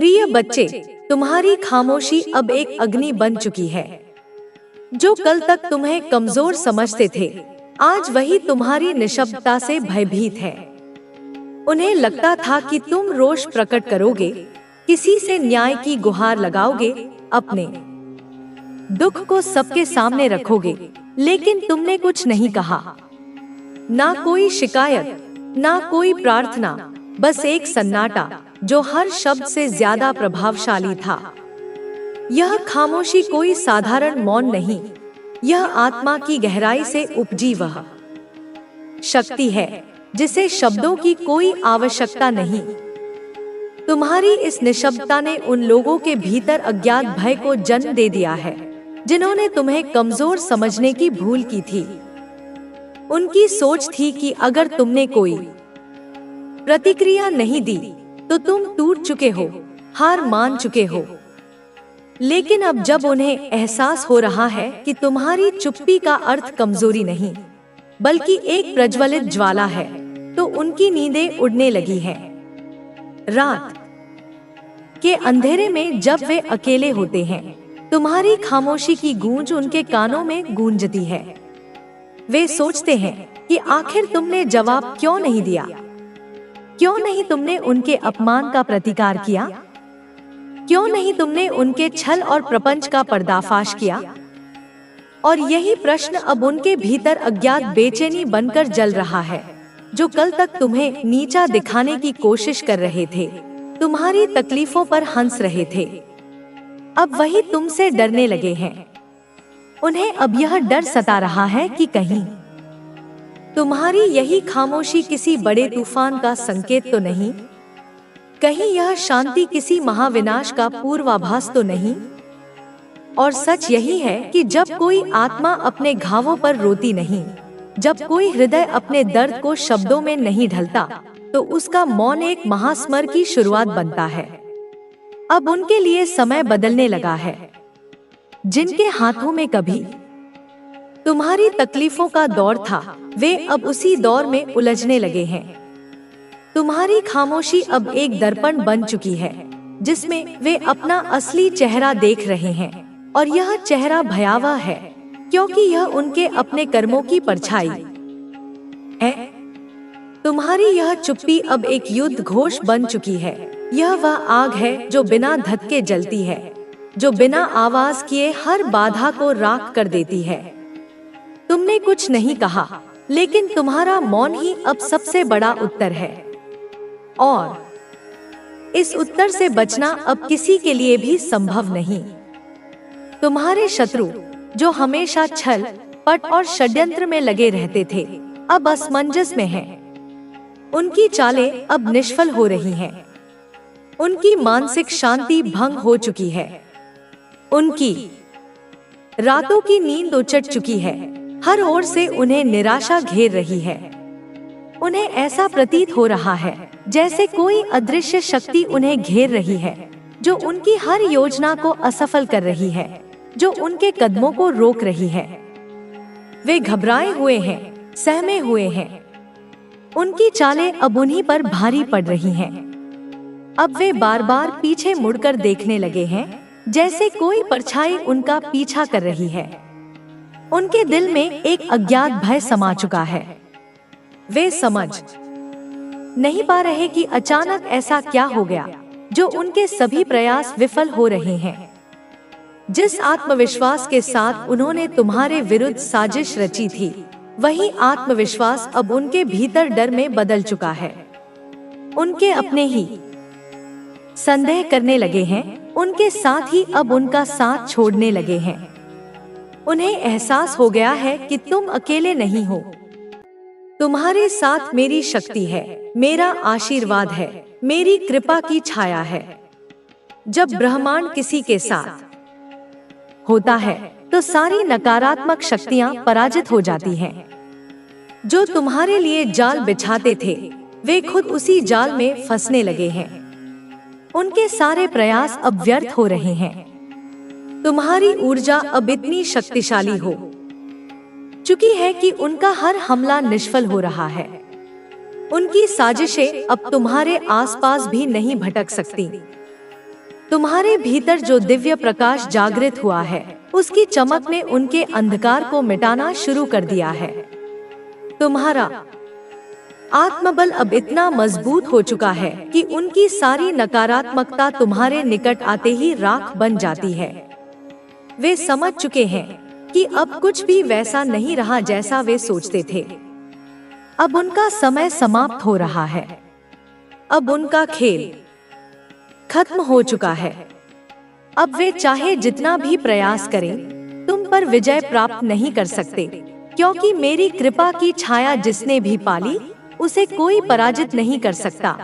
प्रिय बच्चे, तुम्हारी खामोशी अब एक अग्नि बन चुकी है। जो कल तक तुम्हें कमजोर समझते थे, आज वही तुम्हारी निशब्दता से भयभीत है। उन्हें लगता था कि तुम रोष प्रकट करोगे, किसी से न्याय की गुहार लगाओगे, अपने दुख को सबके सामने रखोगे, लेकिन तुमने कुछ नहीं कहा। ना कोई शिकायत, ना कोई प्रार्थना, बस एक सन्नाटा जो हर शब्द से ज्यादा प्रभावशाली था। यह खामोशी कोई साधारण मौन नहीं, यह आत्मा की गहराई से उपजी वह शक्ति है जिसे शब्दों की कोई आवश्यकता नहीं। तुम्हारी इस निशब्दता ने उन लोगों के भीतर अज्ञात भय को जन्म दे दिया है, जिन्होंने तुम्हें कमजोर समझने की भूल की थी। उनकी सोच थी कि अगर तुमने कोई प्रतिक्रिया नहीं दी तो तुम टूट चुके हो, हार मान चुके हो। लेकिन अब जब उन्हें एहसास हो रहा है कि तुम्हारी चुप्पी का अर्थ कमजोरी नहीं, बल्कि एक प्रज्वलित ज्वाला है, तो उनकी नींदें उड़ने लगी हैं। रात के अंधेरे में जब वे अकेले होते हैं, तुम्हारी खामोशी की गूंज उनके कानों में गूंजती है। वे सोचते हैं कि आखिर तुमने जवाब क्यों नहीं दिया? क्यों नहीं तुमने उनके अपमान का प्रतिकार किया? क्यों नहीं तुमने उनके छल और प्रपंच का पर्दाफाश किया? और यही प्रश्न अब उनके भीतर अज्ञात बेचैनी बनकर जल रहा है। जो कल तक तुम्हें नीचा दिखाने की कोशिश कर रहे थे, तुम्हारी तकलीफों पर हंस रहे थे, अब वही तुमसे डरने लगे हैं। उन्हें अब यह डर सता रहा है कि कहीं तुम्हारी यही खामोशी किसी बड़े तूफान का संकेत तो नहीं, कहीं यह शांति किसी महाविनाश का पूर्वाभास तो नहीं। और सच यही है कि जब कोई आत्मा अपने घावों पर रोती नहीं, जब कोई हृदय अपने दर्द को शब्दों में नहीं ढलता, तो उसका मौन एक महास्मर की शुरुआत बनता है। अब उनके लिए समय बदलने लगा है। जिनके हाथों में कभी तुम्हारी तकलीफों का दौर था, वे अब उसी दौर में उलझने लगे हैं। तुम्हारी खामोशी अब एक दर्पण बन चुकी है, जिसमें वे अपना असली चेहरा देख रहे हैं। और यह चेहरा भयावह है, क्योंकि यह उनके अपने कर्मों की परछाई है। तुम्हारी यह चुप्पी अब एक युद्ध घोष बन चुकी है। यह वह आग है जो बिना धक्के जलती है, जो बिना आवाज किए हर बाधा को राख कर देती है। तुमने कुछ नहीं कहा, लेकिन तुम्हारा मौन ही अब सबसे बड़ा उत्तर है। और इस उत्तर से बचना अब किसी के लिए भी संभव नहीं। तुम्हारे शत्रु, जो हमेशा छल, पट और षड्यंत्र में लगे रहते थे, अब असमंजस में हैं। उनकी चालें अब निष्फल हो रही हैं। उनकी मानसिक शांति भंग हो चुकी है। उनकी रातों की नींद उचट चुकी है। हर ओर से उन्हें निराशा घेर रही है। उन्हें ऐसा प्रतीत हो रहा है जैसे कोई अदृश्य शक्ति उन्हें घेर रही है, जो उनकी हर योजना को असफल कर रही है, जो उनके कदमों को रोक रही है। वे घबराए हुए हैं, सहमे हुए हैं। उनकी चालें अब उन्हीं पर भारी पड़ रही हैं। अब वे बार बार पीछे मुड़कर देखने लगे हैं, जैसे कोई परछाई उनका पीछा कर रही है। उनके दिल में एक अज्ञात भय समा चुका है। वे समझ नहीं पा रहे कि अचानक ऐसा क्या हो गया, जो उनके सभी प्रयास विफल हो रहे हैं। जिस आत्मविश्वास के साथ उन्होंने तुम्हारे विरुद्ध साजिश रची थी, वही आत्मविश्वास अब उनके भीतर डर में बदल चुका है। उनके अपने ही संदेह करने लगे हैं, उनके साथ ही अब उनका साथ छोड़ने लगे हैं। उन्हें एहसास हो गया है कि तुम अकेले नहीं हो। तुम्हारे साथ मेरी शक्ति है, मेरा आशीर्वाद है, मेरी कृपा की छाया है। जब ब्रह्मांड किसी के साथ होता है, तो सारी नकारात्मक शक्तियां पराजित हो जाती हैं। जो तुम्हारे लिए जाल बिछाते थे, वे खुद उसी जाल में फंसने लगे हैं। उनके सारे प्रयास अब व्यर्थ हो रहे हैं। तुम्हारी ऊर्जा अब इतनी शक्तिशाली हो चुकी है कि उनका हर हमला निष्फल हो रहा है। उनकी साजिशें अब तुम्हारे आसपास भी नहीं भटक सकती। तुम्हारे भीतर जो दिव्य प्रकाश जागृत हुआ है, उसकी चमक ने उनके अंधकार को मिटाना शुरू कर दिया है। तुम्हारा आत्मबल अब इतना मजबूत हो चुका है कि उनकी सारी नकारात्मकता तुम्हारे निकट आते ही राख बन जाती है। वे समझ चुके हैं कि अब कुछ भी वैसा नहीं रहा जैसा वे सोचते थे। अब उनका समय समाप्त हो रहा है। अब उनका खेल खत्म हो चुका है। अब वे चाहे जितना भी प्रयास करें, तुम पर विजय प्राप्त नहीं कर सकते, क्योंकि मेरी कृपा की छाया जिसने भी पाली, उसे कोई पराजित नहीं कर सकता।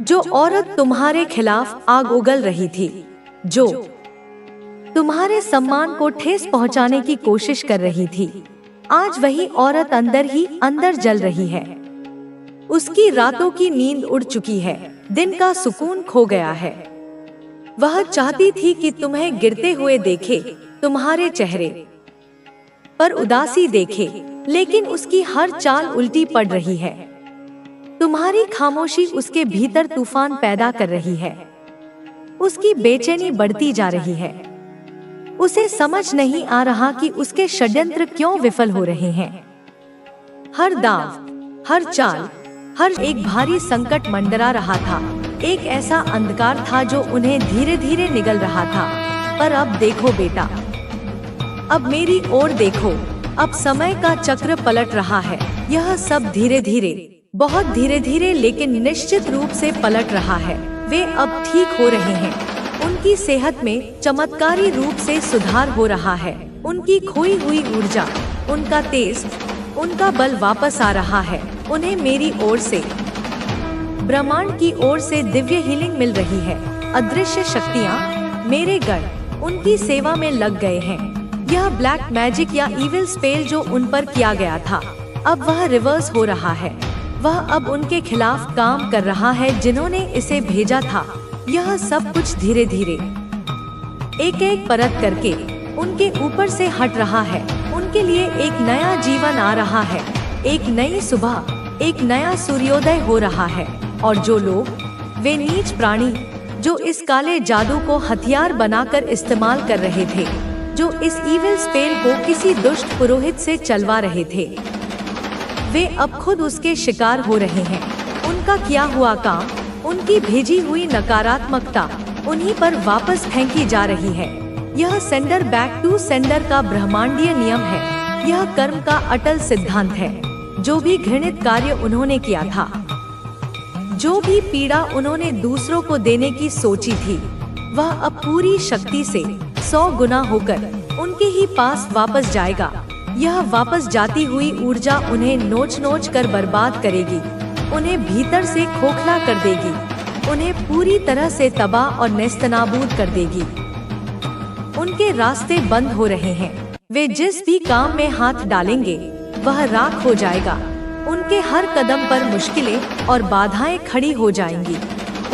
जो औरत तुम्हारे खिलाफ आग उगल रही थी, जो तुम्हारे सम्मान को ठेस पहुंचाने की कोशिश कर रही थी, आज वही औरत अंदर ही अंदर जल रही है। उसकी रातों की नींद उड़ चुकी है, दिन का सुकून खो गया है। वह चाहती थी कि तुम्हें गिरते हुए देखे, तुम्हारे चेहरे पर उदासी देखे, लेकिन उसकी हर चाल उल्टी पड़ रही है। तुम्हारी खामोशी उसके भीतर तूफान पैदा कर रही है। उसकी बेचैनी बढ़ती जा रही है। उसे समझ नहीं आ रहा कि उसके षड्यंत्र क्यों विफल हो रहे हैं। हर दांव, हर चाल, हर एक भारी संकट मंडरा रहा था। एक ऐसा अंधकार था जो उन्हें धीरे धीरे निगल रहा था। पर अब देखो बेटा, अब मेरी ओर देखो, अब समय का चक्र पलट रहा है। यह सब धीरे धीरे, बहुत धीरे धीरे लेकिन निश्चित रूप से पलट रहा है। वे अब ठीक हो रहे हैं। उनकी सेहत में चमत्कारी रूप से सुधार हो रहा है। उनकी खोई हुई ऊर्जा, उनका तेज, उनका बल वापस आ रहा है। उन्हें मेरी ओर से, ब्रह्मांड की ओर से दिव्य हीलिंग मिल रही है। अदृश्य शक्तियाँ, मेरे गण उनकी सेवा में लग गए हैं। यह ब्लैक मैजिक या इविल स्पेल जो उन पर किया गया था, अब वह रिवर्स हो रहा है। वह अब उनके खिलाफ काम कर रहा है जिन्होंने इसे भेजा था। यह सब कुछ धीरे धीरे, एक एक परत करके उनके ऊपर से हट रहा है। उनके लिए एक नया जीवन आ रहा है, एक नई सुबह, एक नया सूर्योदय हो रहा है। और जो लोग, वे नीच प्राणी जो इस काले जादू को हथियार बनाकर इस्तेमाल कर रहे थे, जो इस इविल स्पेल को किसी दुष्ट पुरोहित से चलवा रहे थे, वे अब खुद उसके शिकार हो रहे हैं। उनका किया हुआ काम, उनकी भेजी हुई नकारात्मकता उन्हीं पर वापस फेंकी जा रही है। यह सेंडर बैक टू सेंडर का ब्रह्मांडीय नियम है। यह कर्म का अटल सिद्धांत है। जो भी घृणित कार्य उन्होंने किया था, जो भी पीड़ा उन्होंने दूसरों को देने की सोची थी, वह अब पूरी शक्ति से 100 गुना होकर उनके ही पास वापस जाएगा। यह वापस जाती हुई ऊर्जा उन्हें नोच नोच कर बर्बाद करेगी, उन्हें भीतर से खोखला कर देगी, उन्हें पूरी तरह से तबाह और नेस्तनाबूद कर देगी। उनके रास्ते बंद हो रहे हैं। वे जिस भी काम में हाथ डालेंगे, वह राख हो जाएगा। उनके हर कदम पर मुश्किलें और बाधाएं खड़ी हो जाएंगी।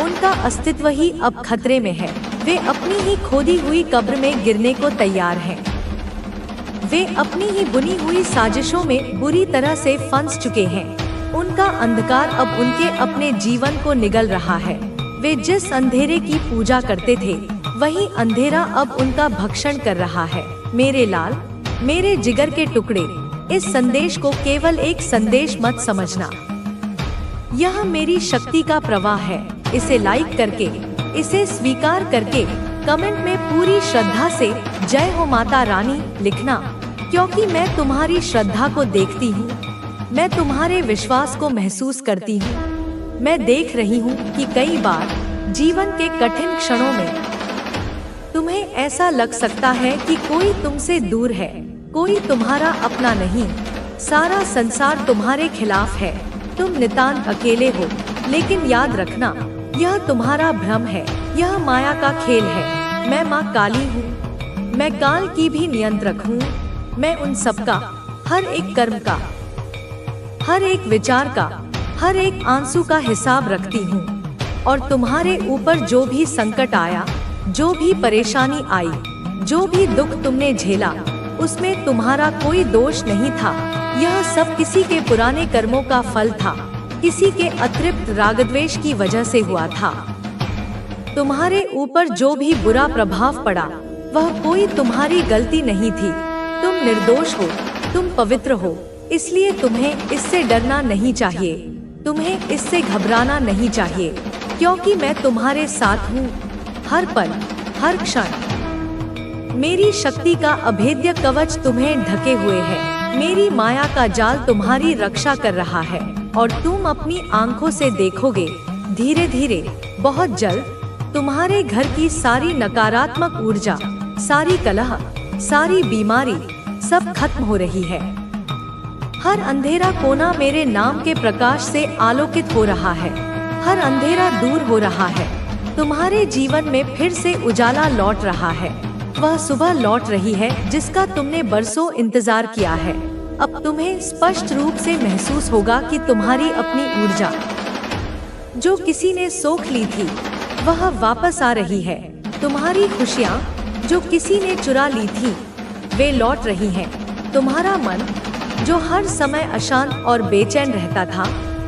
उनका अस्तित्व ही अब खतरे में है। वे अपनी ही खोदी हुई कब्र में गिरने को तैयार हैं। वे अपनी ही बुनी हुई साजिशों में बुरी तरह से फंस चुके हैं। उनका अंधकार अब उनके अपने जीवन को निगल रहा है। वे जिस अंधेरे की पूजा करते थे, वही अंधेरा अब उनका भक्षण कर रहा है। मेरे लाल, मेरे जिगर के टुकड़े, इस संदेश को केवल एक संदेश मत समझना। यह मेरी शक्ति का प्रवाह है। इसे लाइक करके, इसे स्वीकार करके कमेंट में पूरी श्रद्धा से जय हो माता रानी लिखना, क्योंकि मैं तुम्हारी श्रद्धा को देखती हूँ। मैं तुम्हारे विश्वास को महसूस करती हूँ। मैं देख रही हूँ कि कई बार जीवन के कठिन क्षणों में तुम्हें ऐसा लग सकता है कि कोई तुमसे दूर है, कोई तुम्हारा अपना नहीं, सारा संसार तुम्हारे खिलाफ है, तुम नितांत अकेले हो। लेकिन याद रखना, यह तुम्हारा भ्रम है, यह माया का खेल है। मैं माँ काली हूँ, मैं काल की भी नियंत्रक हूँ। मैं उन सबका, हर एक कर्म का, हर एक विचार का, हर एक आंसू का हिसाब रखती हूँ। और तुम्हारे ऊपर जो भी संकट आया, जो भी परेशानी आई, जो भी दुख तुमने झेला, उसमें तुम्हारा कोई दोष नहीं था। यह सब किसी के पुराने कर्मों का फल था, किसी के अतृप्त रागद्वेष की वजह से हुआ था। तुम्हारे ऊपर जो भी बुरा प्रभाव पड़ा वह कोई तुम्हारी गलती नहीं थी। तुम निर्दोष हो, तुम पवित्र हो, इसलिए तुम्हें इससे डरना नहीं चाहिए, तुम्हें इससे घबराना नहीं चाहिए, क्योंकि मैं तुम्हारे साथ हूँ हर पल, हर क्षण। मेरी शक्ति का अभेद्य कवच तुम्हें ढके हुए है। मेरी माया का जाल तुम्हारी रक्षा कर रहा है और तुम अपनी आंखों से देखोगे धीरे धीरे, बहुत जल्द तुम्हारे घर की सारी नकारात्मक ऊर्जा, सारी कलह, सारी बीमारी सब खत्म हो रही है। हर अंधेरा कोना मेरे नाम के प्रकाश से आलोकित हो रहा है। हर अंधेरा दूर हो रहा है। तुम्हारे जीवन में फिर से उजाला लौट रहा है। वह सुबह लौट रही है जिसका तुमने बरसों इंतजार किया है। अब तुम्हें स्पष्ट रूप से महसूस होगा कि तुम्हारी अपनी ऊर्जा जो किसी ने सोख ली थी वह वापस आ रही है। तुम्हारी खुशियाँ जो किसी ने चुरा ली थी वे लौट रही हैं। तुम्हारा मन जो हर समय अशांत और बेचैन रहता था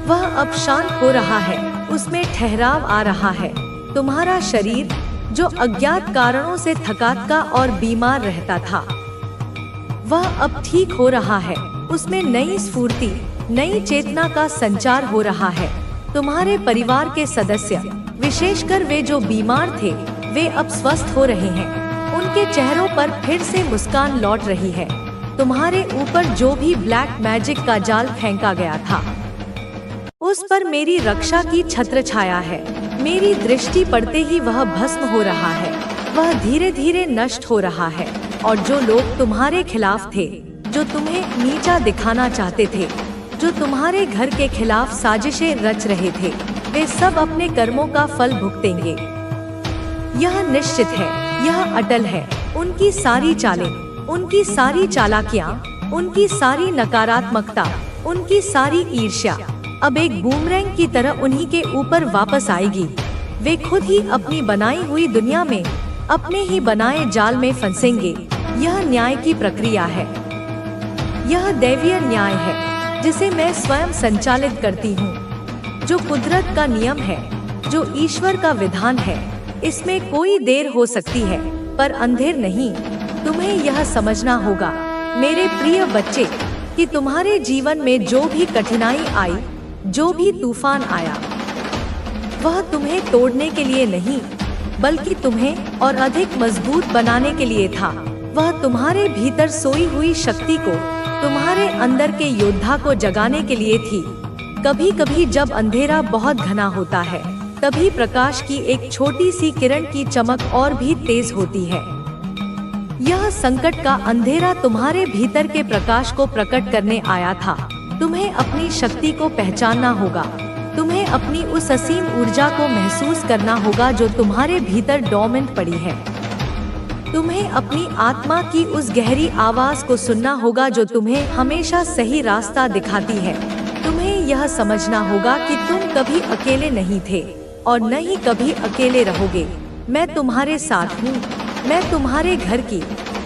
वह अब शांत हो रहा है, उसमें ठहराव आ रहा है। तुम्हारा शरीर जो अज्ञात कारणों से थकाका और बीमार रहता था वह अब ठीक हो रहा है, उसमें नई स्फूर्ति, नई चेतना का संचार हो रहा है। तुम्हारे परिवार के सदस्य, विशेषकर वे जो बीमार थे, वे अब स्वस्थ हो रहे हैं। उनके चेहरों पर फिर से मुस्कान लौट रही है। तुम्हारे ऊपर जो भी ब्लैक मैजिक का जाल फेंका गया था उस पर मेरी रक्षा की छत्र छाया है। मेरी दृष्टि पड़ते ही वह भस्म हो रहा है, वह धीरे धीरे नष्ट हो रहा है। और जो लोग तुम्हारे खिलाफ थे, जो तुम्हें नीचा दिखाना चाहते थे, जो तुम्हारे घर के खिलाफ साजिशें रच रहे थे, वे सब अपने कर्मों का फल भुगतेंगे। यह निश्चित है, यह अटल है। उनकी सारी चालें, उनकी सारी चालाकियां, उनकी सारी नकारात्मकता, उनकी सारी ईर्ष्या अब एक बूमरैंग की तरह उन्हीं के ऊपर वापस आएगी। वे खुद ही अपनी बनाई हुई दुनिया में, अपने ही बनाए जाल में फंसेंगे। यह न्याय की प्रक्रिया है, यह दैवीय न्याय है जिसे मैं स्वयं संचालित करती हूँ, जो कुदरत का नियम है, जो ईश्वर का विधान है। इसमें कोई देर हो सकती है पर अंधेर नहीं। तुम्हें यह समझना होगा मेरे प्रिय बच्चे कि तुम्हारे जीवन में जो भी कठिनाई आई, जो भी तूफान आया, वह तुम्हें तोड़ने के लिए नहीं बल्कि तुम्हें और अधिक मजबूत बनाने के लिए था। वह तुम्हारे भीतर सोई हुई शक्ति को, तुम्हारे अंदर के योद्धा को जगाने के लिए थी। कभी कभी जब अंधेरा बहुत घना होता है तभी प्रकाश की एक छोटी सी किरण की चमक और भी तेज होती है। यह संकट का अंधेरा तुम्हारे भीतर के प्रकाश को प्रकट करने आया था। तुम्हें अपनी शक्ति को पहचानना होगा, तुम्हें अपनी उस असीम ऊर्जा को महसूस करना होगा जो तुम्हारे भीतर डोर्मेंट पड़ी है। तुम्हें अपनी आत्मा की उस गहरी आवाज को सुनना होगा जो तुम्हें हमेशा सही रास्ता दिखाती है। तुम्हें यह समझना होगा कि तुम कभी अकेले नहीं थे और न ही कभी अकेले रहोगे। मैं तुम्हारे साथ हूँ, मैं तुम्हारे घर की,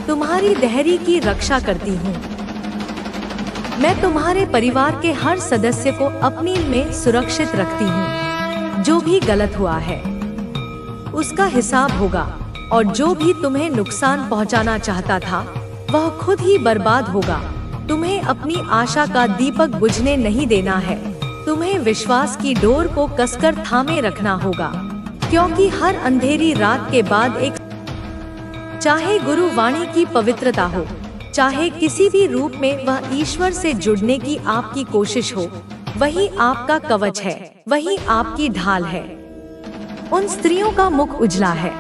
तुम्हारी देहरी की रक्षा करती हूँ। मैं तुम्हारे परिवार के हर सदस्य को अपनी में सुरक्षित रखती हूँ। जो भी गलत हुआ है उसका हिसाब होगा और जो भी तुम्हें नुकसान पहुँचाना चाहता था वह खुद ही बर्बाद होगा। तुम्हें अपनी आशा का दीपक बुझने नहीं देना है। तुम्हें विश्वास की डोर को कसकर थामे रखना होगा, क्योंकि हर अंधेरी रात के बाद एक, चाहे गुरु वाणी की पवित्रता हो, चाहे किसी भी रूप में वह ईश्वर से जुड़ने की आपकी कोशिश हो, वही आपका कवच है, वही आपकी ढाल है। उन स्त्रियों का मुख उजला है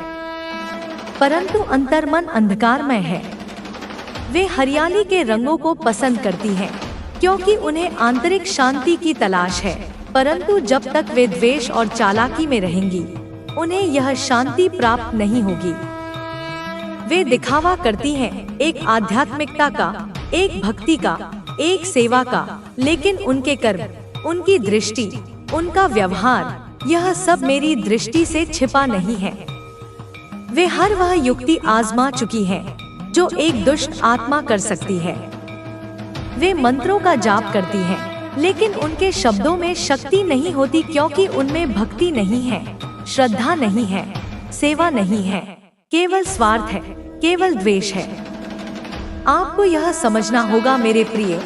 परंतु अंतर्मन अंधकारमय है। वे हरियाली के रंगों को पसंद करती हैं क्योंकि उन्हें आंतरिक शांति की तलाश है, परंतु जब तक वे द्वेष और चालाकी में रहेंगी उन्हें यह शांति प्राप्त नहीं होगी। वे दिखावा करती हैं, एक आध्यात्मिकता का, एक भक्ति का, एक सेवा का, लेकिन उनके कर्म, उनकी दृष्टि, उनका व्यवहार, यह सब मेरी दृष्टि से छिपा नहीं है। वे हर वह युक्ति आजमा चुकी हैं जो एक दुष्ट आत्मा कर सकती है। वे मंत्रों का जाप करती हैं, लेकिन उनके शब्दों में शक्ति नहीं होती क्योंकि उनमें भक्ति नहीं है, श्रद्धा नहीं है। सेवा नहीं है, केवल स्वार्थ है, केवल द्वेष है। आपको यह समझना होगा मेरे प्रिय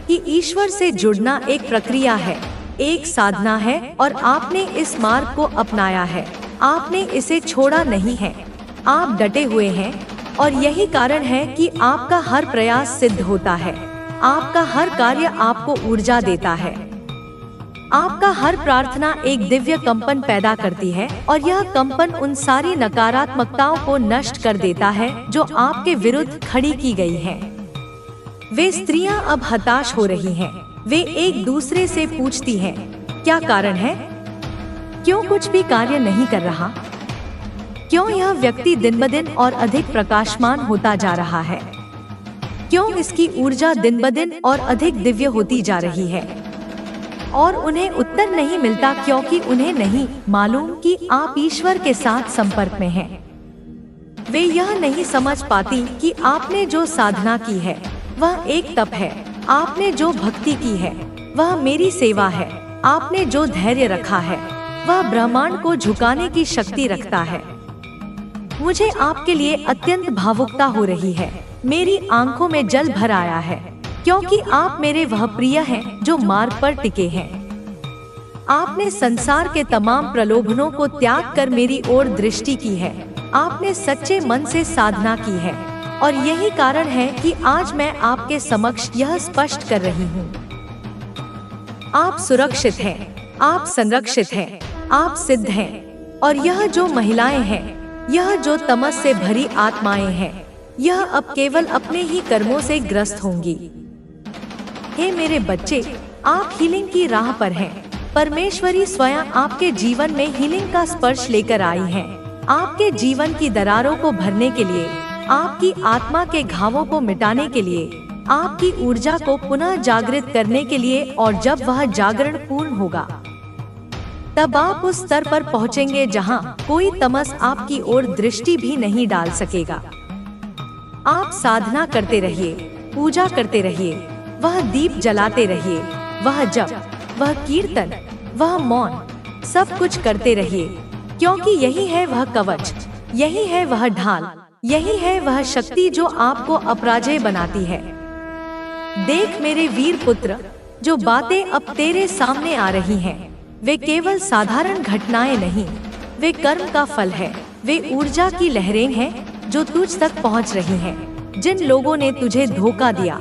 कि ईश्वर से जुड़ना एक प्रक्रिया है, एक साधना है, और आपने इस मार्ग को अपनाया है, आपने इसे छोड़ा नहीं है। आप डटे हुए हैं और यही कारण है कि आपका हर प्रयास सिद्ध होता है। आपका हर कार्य आपको ऊर्जा देता है। आपका हर प्रार्थना एक दिव्य कंपन पैदा करती है और यह कंपन उन सारी नकारात्मकताओं को नष्ट कर देता है जो आपके विरुद्ध खड़ी की गई हैं। वे स्त्रियां अब हताश हो रही हैं। वे एक दूसरे से पूछती हैं, क्या कारण है? क्यों कुछ भी कार्य नहीं कर रहा? क्यों यह व्यक्ति दिन ब दिन और अधिक प्रकाशमान होता जा रहा है? क्यों इसकी ऊर्जा दिन ब दिन और अधिक दिव्य होती जा रही है? और उन्हें उत्तर नहीं मिलता क्योंकि उन्हें नहीं मालूम कि आप ईश्वर के साथ संपर्क में हैं। वे यह नहीं समझ पाती कि आपने जो साधना की है वह एक तप है, आपने जो भक्ति की है वह मेरी सेवा है, आपने जो धैर्य रखा है वह ब्रह्मांड को झुकाने की शक्ति रखता है। मुझे आपके लिए अत्यंत भावुकता हो रही है, मेरी आंखों में जल भर आया है, क्योंकि आप मेरे वह प्रिय हैं जो मार्ग पर टिके हैं। आपने संसार के तमाम प्रलोभनों को त्याग कर मेरी ओर दृष्टि की है, आपने सच्चे मन से साधना की है, और यही कारण है कि आज मैं आपके समक्ष यह स्पष्ट कर रही हूँ। आप सुरक्षित हैं, आप संरक्षित हैं, आप सिद्ध हैं, और यह जो महिलाएं हैं, यह जो तमस से भरी आत्माएं हैं, यह अब केवल अपने ही कर्मों से ग्रस्त होंगी। हे मेरे बच्चे, आप हीलिंग की राह पर हैं। परमेश्वरी स्वयं आपके जीवन में हीलिंग का स्पर्श लेकर आई हैं। आपके जीवन की दरारों को भरने के लिए, आपकी आत्मा के घावों को मिटाने के लिए, आपकी ऊर्जा को पुनः जागृत करने के लिए, और जब वह जागरण पूर्ण होगा तब आप उस स्तर पर पहुंचेंगे जहां कोई तमस आपकी ओर दृष्टि भी नहीं डाल सकेगा। आप साधना करते रहिए, पूजा करते रहिए, वह दीप जलाते रहिए, वह जप, वह कीर्तन, वह मौन, सब कुछ करते रहिए, क्योंकि यही है वह कवच, यही है वह ढाल, यही है वह शक्ति जो आपको अपराजय बनाती है। देख मेरे वीर पुत्र, जो बातें अब तेरे सामने आ रही हैं, वे केवल साधारण घटनाएं नहीं, वे कर्म का फल है, वे ऊर्जा की लहरें हैं जो तुझ तक पहुंच रही हैं। जिन लोगों ने तुझे धोखा दिया,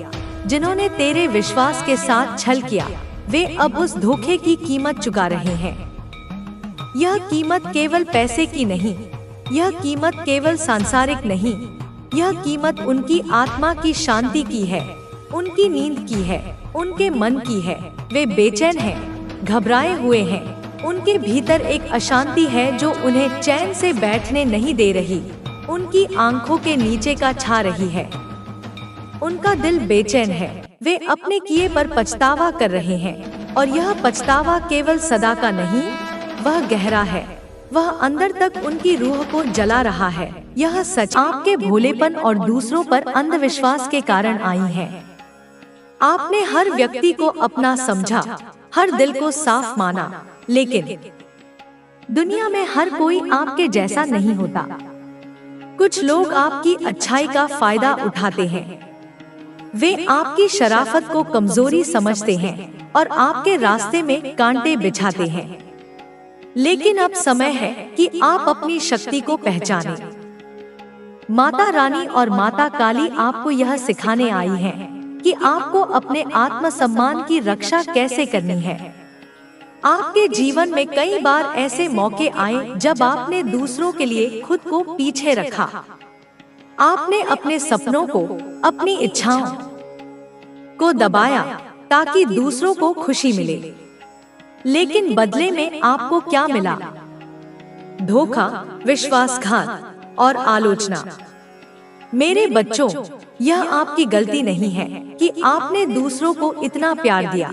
जिन्होंने तेरे विश्वास के साथ छल किया, वे अब उस धोखे की कीमत चुका रहे हैं। यह कीमत केवल पैसे की नहीं, यह कीमत केवल सांसारिक नहीं, यह कीमत उनकी आत्मा की शांति की है, उनकी नींद की है, उनके मन की है। वे बेचैन हैं, घबराए हुए हैं, उनके भीतर एक अशांति है जो उन्हें चैन से बैठने नहीं दे रही, उनकी आंखों के नीचे का छा रही है, उनका दिल बेचैन है, वे अपने किए पर पछतावा कर रहे हैं, और यह पछतावा केवल सदा का नहीं, वह गहरा है, वह अंदर तक उनकी रूह को जला रहा है। यह सच आपके भोलेपन और दूसरों पर अंधविश्वास के कारण आई है। आपने हर व्यक्ति को अपना समझा, हर दिल को साफ माना, लेकिन दुनिया में हर कोई आपके जैसा नहीं होता। कुछ लोग आपकी अच्छाई का फायदा उठाते हैं, वे आपकी शराफत को कमजोरी समझते हैं और आपके रास्ते में कांटे बिछाते हैं। लेकिन अब समय है कि आप अपनी शक्ति को पहचानें। माता रानी और माता काली आपको यह सिखाने आई हैं कि आपको अपने आत्मसम्मान की रक्षा कैसे करनी है। आपके जीवन में कई बार ऐसे मौके आए जब आपने दूसरों के लिए खुद को पीछे रखा। आपने अपने सपनों को, अपनी इच्छाओं को दबाया ताकि दूसरों को खुशी मिले, लेकिन बदले में आपको क्या मिला? धोखा, विश्वासघात और आलोचना। मेरे बच्चों, यह आपकी गलती नहीं है कि आपने दूसरों को इतना प्यार दिया।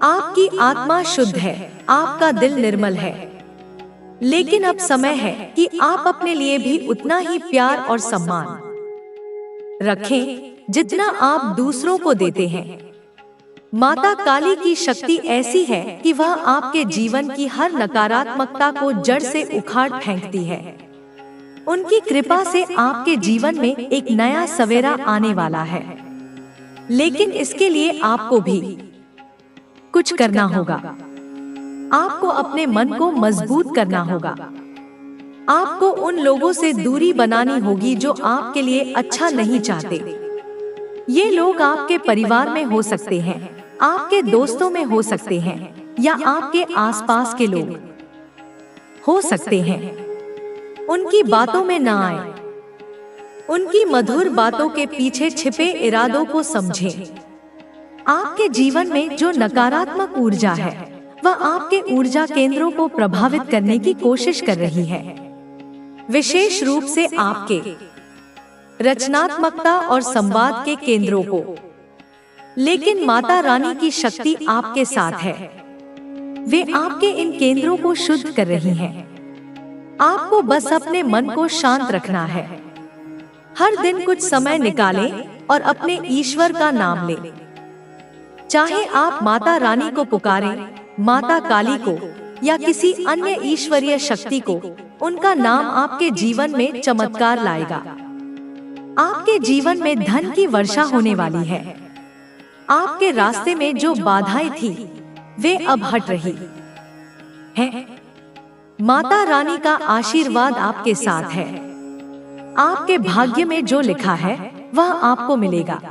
आपकी आत्मा शुद्ध है, आपका दिल निर्मल है, लेकिन अब समय है कि आप अपने लिए भी उतना ही प्यार और सम्मान रखें जितना आप दूसरों को देते हैं। माता काली की शक्ति ऐसी है कि वह आपके जीवन की हर नकारात्मकता को जड़ से उखाड़ फेंकती है। उनकी कृपा से आपके जीवन में एक नया सवेरा आने वाला है, लेकिन इसके लिए आपको भी कुछ करना होगा। आपको अपने मन को मजबूत करना होगा। आपको उन लोगों से दूरी बनानी होगी जो आपके लिए अच्छा नहीं चाहते। ये लोग आपके परिवार में हो सकते हैं, आपके दोस्तों में हो सकते हैं, या आपके आसपास के लोग हो सकते हैं। उनकी बातों में ना आए। उनकी मधुर बातों के पीछे छिपे इरादों को समझें। आपके जीवन में जो नकारात्मक ऊर्जा है, वह आपके ऊर्जा केंद्रों को प्रभावित करने की कोशिश कर रही है, विशेष रूप से आपके रचनात्मकता और संवाद के केंद्रों को। लेकिन माता रानी की शक्ति आपके साथ है। वे आपके इन केंद्रों को शुद्ध कर रही हैं। आपको बस अपने मन को शांत रखना है। हर दिन कुछ समय निकालें और अपने ईश्वर का नाम लें। चाहे आप माता रानी को पुकारें, माता काली को, या किसी अन्य ईश्वरीय शक्ति को, उनका नाम आपके जीवन में चमत्कार लाएगा। आपके जीवन में धन की वर्षा होने वाली है। आपके रास्ते में जो बाधाएं थी, वे अब हट रही हैं। माता रानी का आशीर्वाद आपके साथ है। आपके भाग्य में जो लिखा है, वह आपको मिलेगा।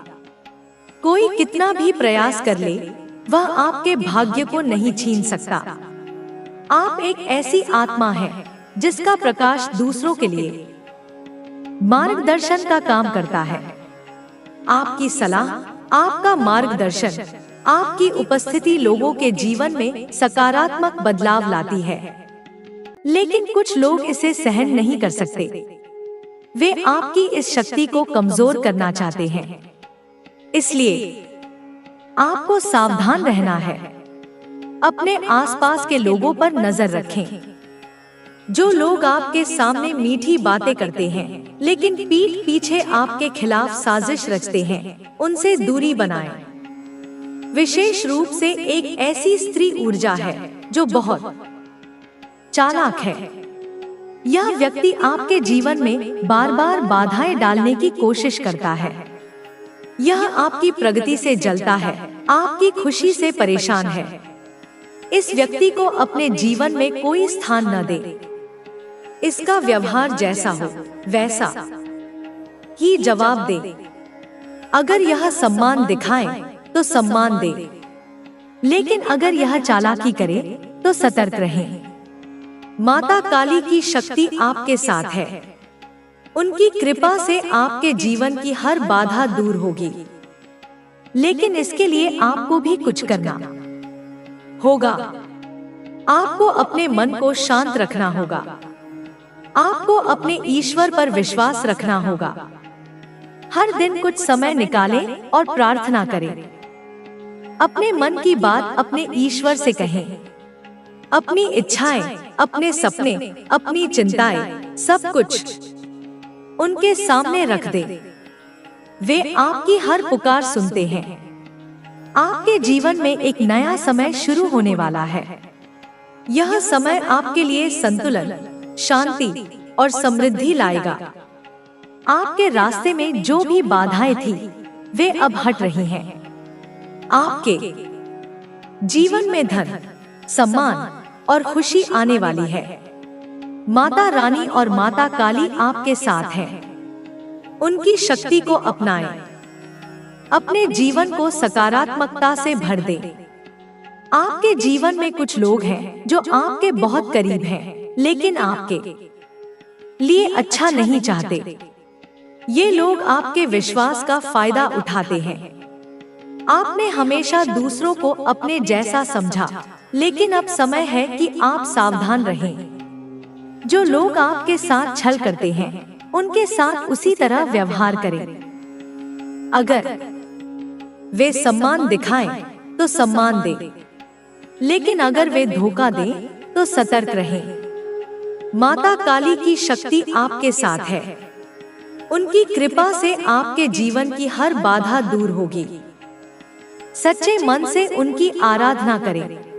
कोई कितना भी प्रयास कर ले, वह आपके भाग्य को नहीं छीन सकता। आप एक ऐसी आत्मा है जिसका प्रकाश दूसरों के लिए मार्गदर्शन का काम करता है। आपकी सलाह, आपका मार्गदर्शन, आपकी उपस्थिति लोगों के जीवन में सकारात्मक बदलाव लाती है। लेकिन कुछ लोग इसे सहन नहीं कर सकते। वे आपकी इस शक्ति को कमजोर करना चाहते हैं। इसलिए आपको सावधान रहना है। अपने आसपास के लोगों पर नजर रखें। जो लोग आपके सामने मीठी बातें करते हैं, लेकिन पीठ पीछे आपके खिलाफ साजिश रचते हैं, उनसे दूरी बनाएं। विशेष रूप से एक ऐसी स्त्री ऊर्जा है जो बहुत चालाक है। यह व्यक्ति आपके जीवन में बार बार बाधाएं डालने की कोशिश करता है। यह आपकी प्रगति से जलता है, आपकी खुशी से परेशान है। इस व्यक्ति को अपने जीवन में कोई स्थान न दे। इसका व्यवहार जैसा हो वैसा ही जवाब दे। अगर यह सम्मान दिखाए तो सम्मान दे, लेकिन अगर यह चालाकी करे तो सतर्क रहें। माता काली की शक्ति आपके साथ है। उनकी कृपा से आपके जीवन की हर बाधा दूर होगी। लेकिन इसके लिए आपको भी कुछ करना होगा। आपको अपने मन को शांत रखना होगा। आपको अपने ईश्वर पर विश्वास रखना होगा। हर दिन कुछ समय निकालें और प्रार्थना करें। अपने मन की बात अपने ईश्वर से कहें। अपनी इच्छाएं, अपने सपने, अपनी चिंताएं, सब कुछ उनके सामने रख दें। वे आपकी हर पुकार सुनते हैं। आपके जीवन में एक नया समय शुरू होने वाला है। यह समय आपके लिए संतुलन, शांति और समृद्धि लाएगा। आपके रास्ते में जो भी बाधाएं थी, वे अब हट रही हैं। आपके जीवन में धन, सम्मान और खुशी आने वाली है। माता रानी और माता काली आपके साथ हैं। उनकी शक्ति को अपनाएं। अपने जीवन को सकारात्मकता से भर दें। आपके जीवन में कुछ लोग हैं जो आपके बहुत करीब हैं, लेकिन आपके लिए अच्छा नहीं चाहते। ये लोग आपके विश्वास का फायदा उठाते हैं। आपने हमेशा दूसरों को अपने जैसा समझा, लेकिन अब समय है कि आप सावधान रहें। जो लोग आपके साथ छल करते हैं, उनके साथ उसी तरह व्यवहार करें। अगर वे सम्मान दिखाएं, तो सम्मान दें, लेकिन अगर वे धोखा दें, तो सतर्क रहें। माता काली की शक्ति आपके साथ है। उनकी कृपा से आपके जीवन की हर बाधा दूर होगी। सच्चे मन से उनकी आराधना करें।